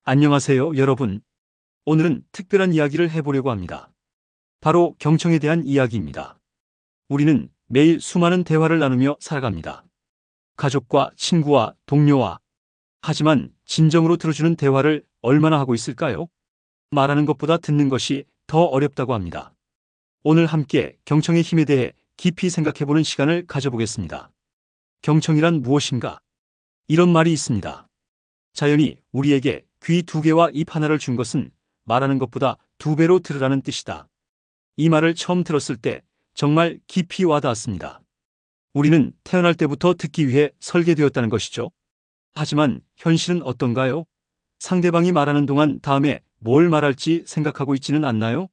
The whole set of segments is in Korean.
안녕하세요, 여러분. 오늘은 특별한 이야기를 해보려고 합니다. 바로 경청에 대한 이야기입니다. 우리는 매일 수많은 대화를 나누며 살아갑니다. 가족과 친구와 동료와. 하지만 진정으로 들어주는 대화를 얼마나 하고 있을까요? 말하는 것보다 듣는 것이 더 어렵다고 합니다. 오늘 함께 경청의 힘에 대해 깊이 생각해보는 시간을 가져보겠습니다. 경청이란 무엇인가? 이런 말이 있습니다. 자연이 우리에게 귀 두 개와 입 하나를 준 것은 말하는 것보다 두 배로 들으라는 뜻이다. 이 말을 처음 들었을 때 정말 깊이 와닿았습니다. 우리는 태어날 때부터 듣기 위해 설계되었다는 것이죠. 하지만 현실은 어떤가요? 상대방이 말하는 동안 다음에 뭘 말할지 생각하고 있지는 않나요?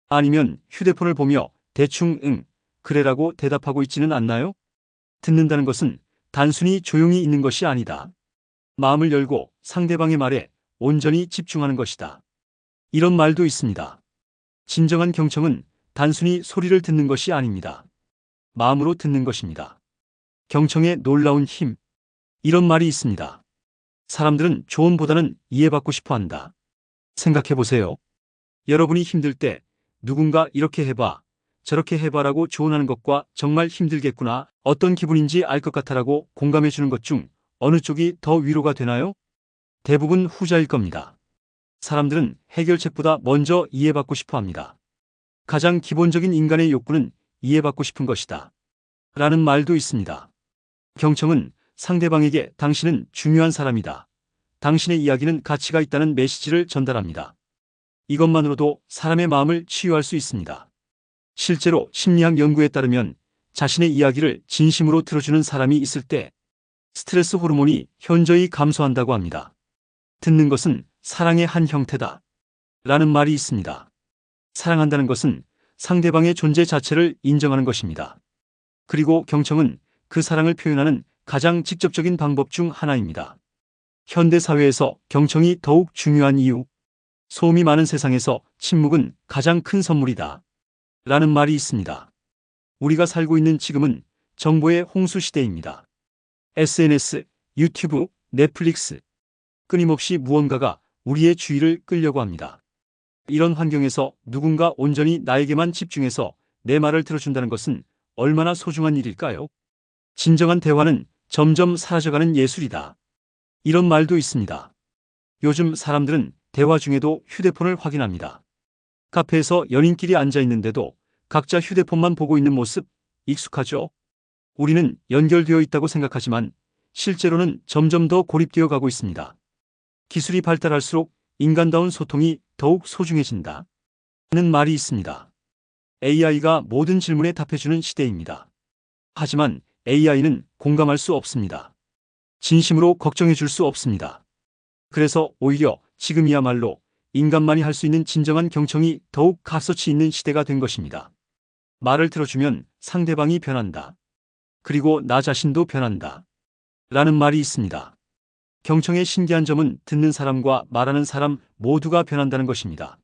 아니면 휴대폰을 보며 대충 응, 그래라고 대답하고 있지는 않나요? 듣는다는 것은 단순히 조용히 있는 것이 아니다. 마음을 열고 상대방의 말에 온전히 집중하는 것이다. 이런 말도 있습니다. 진정한 경청은 단순히 소리를 듣는 것이 아닙니다. 마음으로 듣는 것입니다. 경청의 놀라운 힘. 이런 말이 있습니다. 사람들은 조언보다는 이해받고 싶어 한다. 생각해 보세요. 여러분이 힘들 때 누군가 이렇게 해봐, 저렇게 해봐라고 조언하는 것과 정말 힘들겠구나, 어떤 기분인지 알 것 같아라고 공감해 주는 것 중 어느 쪽이 더 위로가 되나요? 대부분 후자일 겁니다. 사람들은 해결책보다 먼저 이해받고 싶어 합니다. 가장 기본적인 인간의 욕구는 이해받고 싶은 것이다. 라는 말도 있습니다. 경청은 상대방에게 당신은 중요한 사람이다, 당신의 이야기는 가치가 있다는 메시지를 전달합니다. 이것만으로도 사람의 마음을 치유할 수 있습니다. 실제로 심리학 연구에 따르면 자신의 이야기를 진심으로 들어주는 사람이 있을 때 스트레스 호르몬이 현저히 감소한다고 합니다. 듣는 것은 사랑의 한 형태다. 라는 말이 있습니다. 사랑한다는 것은 상대방의 존재 자체를 인정하는 것입니다. 그리고 경청은 그 사랑을 표현하는 가장 직접적인 방법 중 하나입니다. 현대 사회에서 경청이 더욱 중요한 이유. 소음이 많은 세상에서 침묵은 가장 큰 선물이다. 라는 말이 있습니다. 우리가 살고 있는 지금은 정보의 홍수 시대입니다. SNS, 유튜브, 넷플릭스. 끊임없이 무언가가 우리의 주의를 끌려고 합니다. 이런 환경에서 누군가 온전히 나에게만 집중해서 내 말을 들어준다는 것은 얼마나 소중한 일일까요? 진정한 대화는 점점 사라져가는 예술이다. 이런 말도 있습니다. 요즘 사람들은 대화 중에도 휴대폰을 확인합니다. 카페에서 연인끼리 앉아 있는데도 각자 휴대폰만 보고 있는 모습 익숙하죠? 우리는 연결되어 있다고 생각하지만 실제로는 점점 더 고립되어 가고 있습니다. 기술이 발달할수록 인간다운 소통이 더욱 소중해진다. 는 말이 있습니다. AI가 모든 질문에 답해주는 시대입니다. 하지만 AI는 공감할 수 없습니다. 진심으로 걱정해 줄 수 없습니다. 그래서 오히려 지금이야말로 인간만이 할 수 있는 진정한 경청이 더욱 값어치 있는 시대가 된 것입니다. 말을 들어주면 상대방이 변한다. 그리고 나 자신도 변한다. 라는 말이 있습니다. 경청의 신기한 점은 듣는 사람과 말하는 사람 모두가 변한다는 것입니다.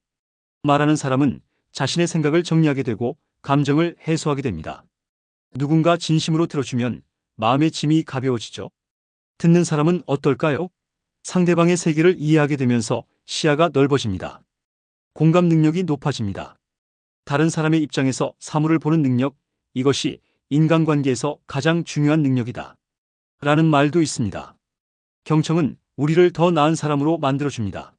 말하는 사람은 자신의 생각을 정리하게 되고 감정을 해소하게 됩니다. 누군가 진심으로 들어주면 마음의 짐이 가벼워지죠. 듣는 사람은 어떨까요? 상대방의 세계를 이해하게 되면서 시야가 넓어집니다. 공감 능력이 높아집니다. 다른 사람의 입장에서 사물을 보는 능력, 이것이 인간관계에서 가장 중요한 능력이다. 라는 말도 있습니다. 경청은 우리를 더 나은 사람으로 만들어줍니다.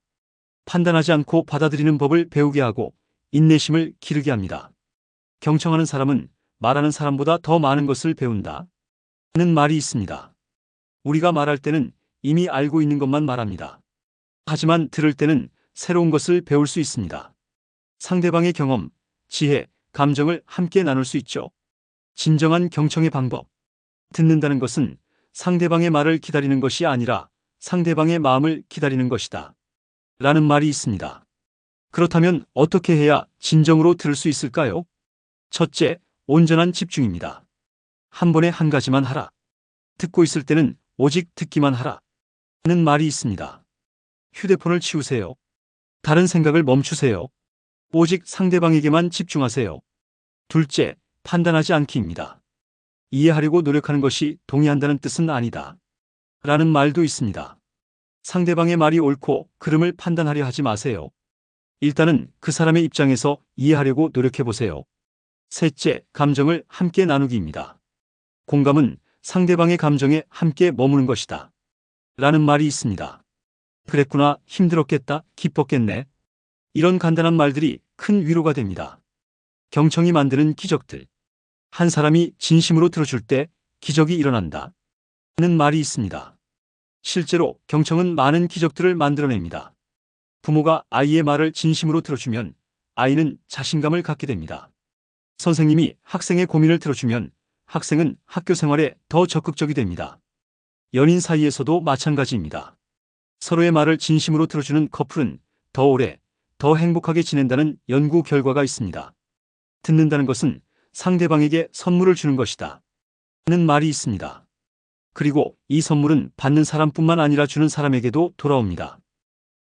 판단하지 않고 받아들이는 법을 배우게 하고 인내심을 기르게 합니다. 경청하는 사람은 말하는 사람보다 더 많은 것을 배운다. 는 말이 있습니다. 우리가 말할 때는 이미 알고 있는 것만 말합니다. 하지만 들을 때는 새로운 것을 배울 수 있습니다. 상대방의 경험, 지혜, 감정을 함께 나눌 수 있죠. 진정한 경청의 방법. 듣는다는 것은 상대방의 말을 기다리는 것이 아니라 상대방의 마음을 기다리는 것이다. 라는 말이 있습니다. 그렇다면 어떻게 해야 진정으로 들을 수 있을까요? 첫째, 온전한 집중입니다. 한 번에 한 가지만 하라. 듣고 있을 때는 오직 듣기만 하라. 는 말이 있습니다. 휴대폰을 치우세요. 다른 생각을 멈추세요. 오직 상대방에게만 집중하세요. 둘째, 판단하지 않기입니다. 이해하려고 노력하는 것이 동의한다는 뜻은 아니다. 라는 말도 있습니다. 상대방의 말이 옳고 그름을 판단하려 하지 마세요. 일단은 그 사람의 입장에서 이해하려고 노력해 보세요. 셋째, 감정을 함께 나누기입니다. 공감은 상대방의 감정에 함께 머무는 것이다. 라는 말이 있습니다. 그랬구나, 힘들었겠다, 기뻤겠네. 이런 간단한 말들이 큰 위로가 됩니다. 경청이 만드는 기적들. 한 사람이 진심으로 들어줄 때 기적이 일어난다. 는 말이 있습니다. 실제로 경청은 많은 기적들을 만들어냅니다. 부모가 아이의 말을 진심으로 들어주면 아이는 자신감을 갖게 됩니다. 선생님이 학생의 고민을 들어주면 학생은 학교 생활에 더 적극적이 됩니다. 연인 사이에서도 마찬가지입니다. 서로의 말을 진심으로 들어주는 커플은 더 오래, 더 행복하게 지낸다는 연구 결과가 있습니다. 듣는다는 것은 상대방에게 선물을 주는 것이다. 는 말이 있습니다. 그리고 이 선물은 받는 사람뿐만 아니라 주는 사람에게도 돌아옵니다.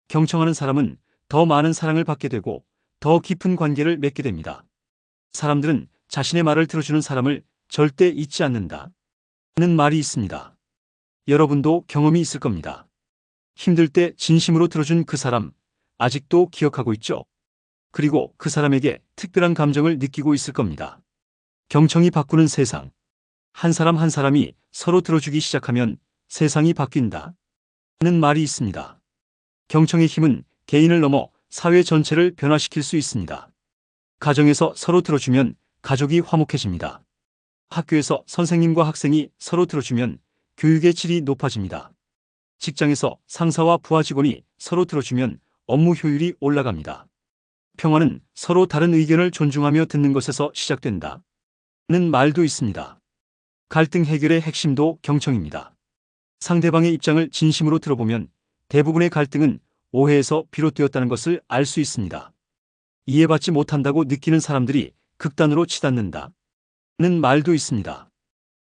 경청하는 사람은 더 많은 사랑을 받게 되고 더 깊은 관계를 맺게 됩니다. 사람들은 자신의 말을 들어주는 사람을 절대 잊지 않는다. 는 말이 있습니다. 여러분도 경험이 있을 겁니다. 힘들 때 진심으로 들어준 그 사람, 아직도 기억하고 있죠? 그리고 그 사람에게 특별한 감정을 느끼고 있을 겁니다. 경청이 바꾸는 세상. 한 사람 한 사람이 서로 들어주기 시작하면 세상이 바뀐다. 는 말이 있습니다. 경청의 힘은 개인을 넘어 사회 전체를 변화시킬 수 있습니다. 가정에서 서로 들어주면 가족이 화목해집니다. 학교에서 선생님과 학생이 서로 들어주면 교육의 질이 높아집니다. 직장에서 상사와 부하 직원이 서로 들어주면 업무 효율이 올라갑니다. 평화는 서로 다른 의견을 존중하며 듣는 것에서 시작된다. 는 말도 있습니다. 갈등 해결의 핵심도 경청입니다. 상대방의 입장을 진심으로 들어보면 대부분의 갈등은 오해에서 비롯되었다는 것을 알 수 있습니다. 이해받지 못한다고 느끼는 사람들이 극단으로 치닫는다. 는 말도 있습니다.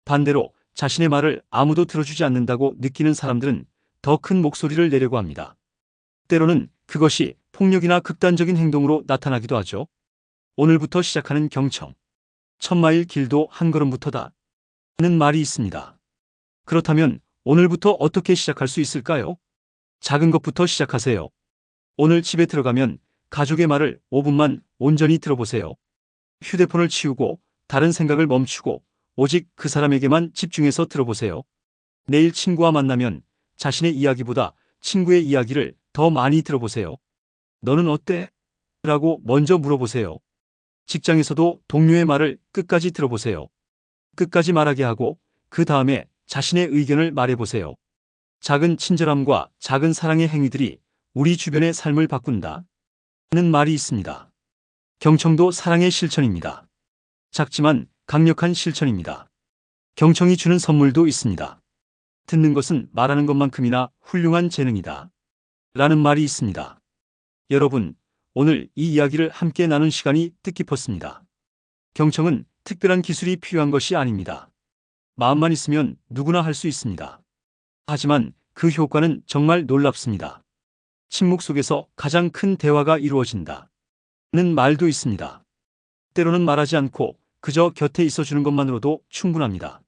반대로 자신의 말을 아무도 들어주지 않는다고 느끼는 사람들은 더 큰 목소리를 내려고 합니다. 때로는 그것이 폭력이나 극단적인 행동으로 나타나기도 하죠. 오늘부터 시작하는 경청. 1000마일 길도 한 걸음부터다. 는 말이 있습니다. 그렇다면 오늘부터 어떻게 시작할 수 있을까요? 작은 것부터 시작하세요. 오늘 집에 들어가면 가족의 말을 5분만 온전히 들어보세요. 휴대폰을 치우고 다른 생각을 멈추고 오직 그 사람에게만 집중해서 들어보세요. 내일 친구와 만나면 자신의 이야기보다 친구의 이야기를 더 많이 들어보세요. 너는 어때? 라고 먼저 물어보세요. 직장에서도 동료의 말을 끝까지 들어보세요. 끝까지 말하게 하고 그 다음에 자신의 의견을 말해보세요. 작은 친절함과 작은 사랑의 행위들이 우리 주변의 삶을 바꾼다. 는 말이 있습니다. 경청도 사랑의 실천입니다. 작지만 강력한 실천입니다. 경청이 주는 선물도 있습니다. 듣는 것은 말하는 것만큼이나 훌륭한 재능이다. 라는 말이 있습니다. 여러분, 오늘 이 이야기를 함께 나눈 시간이 뜻깊었습니다. 경청은 특별한 기술이 필요한 것이 아닙니다. 마음만 있으면 누구나 할 수 있습니다. 하지만 그 효과는 정말 놀랍습니다. 침묵 속에서 가장 큰 대화가 이루어진다. 는 말도 있습니다. 때로는 말하지 않고 그저 곁에 있어주는 것만으로도 충분합니다.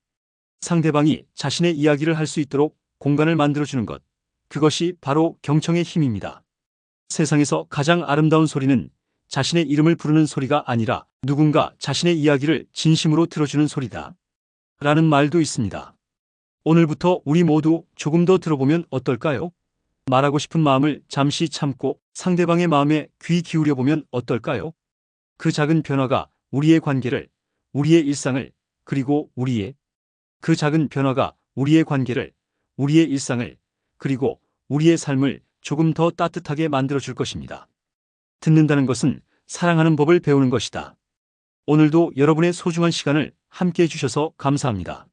상대방이 자신의 이야기를 할 수 있도록 공간을 만들어주는 것, 그것이 바로 경청의 힘입니다. 세상에서 가장 아름다운 소리는 자신의 이름을 부르는 소리가 아니라 누군가 자신의 이야기를 진심으로 들어주는 소리다. 라는 말도 있습니다. 오늘부터 우리 모두 조금 더 들어보면 어떨까요? 말하고 싶은 마음을 잠시 참고 상대방의 마음에 귀 기울여보면 어떨까요? 그 작은 변화가 우리의 관계를, 우리의 일상을, 그리고 그 작은 변화가 우리의 관계를, 우리의 일상을, 그리고 우리의 삶을 조금 더 따뜻하게 만들어줄 것입니다. 듣는다는 것은 사랑하는 법을 배우는 것이다. 오늘도 여러분의 소중한 시간을 함께 해주셔서 감사합니다.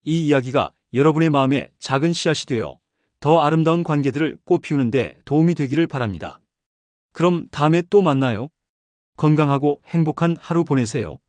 이 이야기가 여러분의 마음에 작은 씨앗이 되어 더 아름다운 관계들을 꽃피우는 데 도움이 되기를 바랍니다. 그럼 다음에 또 만나요. 건강하고 행복한 하루 보내세요.